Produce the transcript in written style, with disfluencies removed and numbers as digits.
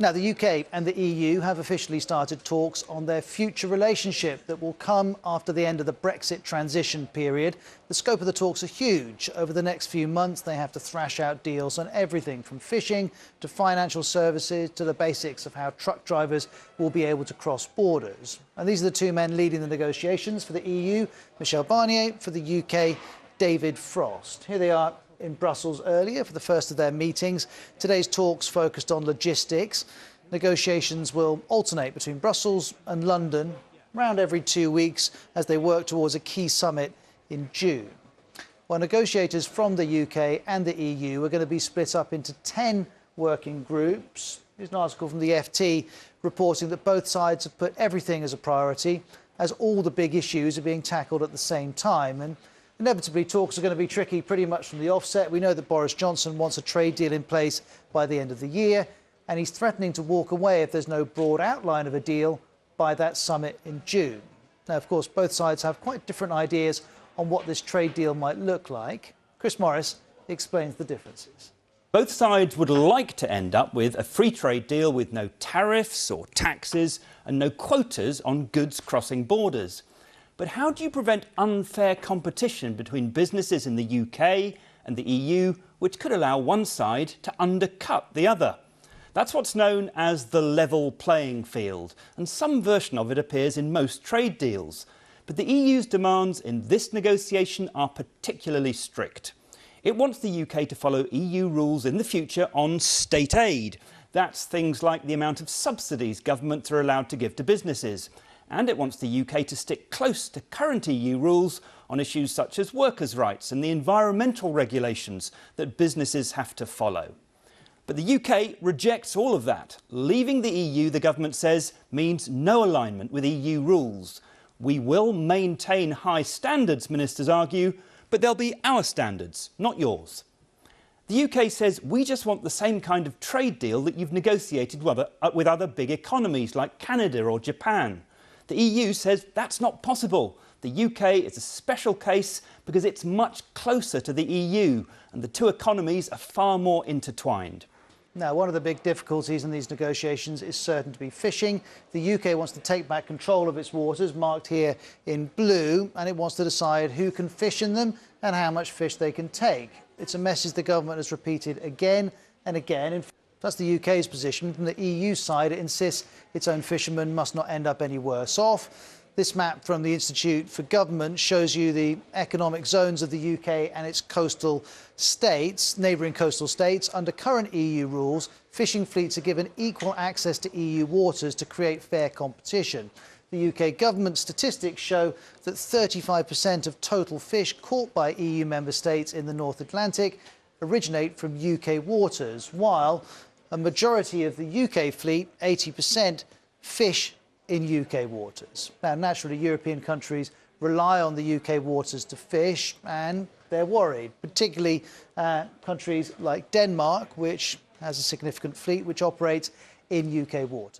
Now, the UK and the EU have officially started talks on their future relationship that will come after the end of the Brexit transition period. The scope of the talks are huge. Over the next few months, they have to thrash out deals on everything from fishing to financial services to the basics of how truck drivers will be able to cross borders. And these are the two men leading the negotiations for the EU, Michel Barnier; for the UK, David Frost. Here they are in Brussels earlier for the first of their meetings. Today's talks focused on logistics. Negotiations will alternate between Brussels and London around every 2 weeks as they work towards a key summit in June. Well, negotiators from the UK and the EU are going to be split up into 10 working groups. Here's an article from the FT reporting that both sides have put everything as a priority, as all the big issues are being tackled at the same time. And inevitably, talks are going to be tricky pretty much from the offset. We know that Boris Johnson wants a trade deal in place by the end of the year, and he's threatening to walk away if there's no broad outline of a deal by that summit in June. Now, of course, both sides have quite different ideas on what this trade deal might look like. Chris Morris explains the differences. Both sides would like to end up with a free trade deal with no tariffs or taxes and no quotas on goods crossing borders. But how do you prevent unfair competition between businesses in the UK and the EU, which could allow one side to undercut the other? That's what's known as the level playing field, and some version of it appears in most trade deals. But the EU's demands in this negotiation are particularly strict. It wants the UK to follow EU rules in the future on state aid. That's things like the amount of subsidies governments are allowed to give to businesses. And it wants the UK to stick close to current EU rules on issues such as workers' rights and the environmental regulations that businesses have to follow. But the UK rejects all of that. Leaving the EU, the government says, means no alignment with EU rules. We will maintain high standards, ministers argue, but they'll be our standards, not yours. The UK says, we just want the same kind of trade deal that you've negotiated with other big economies like Canada or Japan. The EU says that's not possible. The UK is a special case because it's much closer to the EU and the two economies are far more intertwined. Now, one of the big difficulties in these negotiations is certain to be fishing. The UK wants to take back control of its waters, marked here in blue, and it wants to decide who can fish in them and how much fish they can take. It's a message the government has repeated again and again. That's the UK's position. From the EU side, it insists its own fishermen must not end up any worse off. This map from the Institute for Government shows you the economic zones of the UK and its coastal states, neighbouring coastal states. Under current EU rules, fishing fleets are given equal access to EU waters to create fair competition. The UK government statistics show that 35% of total fish caught by EU member states in the North Atlantic originate from UK waters, while a majority of the UK fleet, 80%, fish in UK waters. Now, naturally, European countries rely on the UK waters to fish, and they're worried, particularly countries like Denmark, which has a significant fleet which operates in UK waters.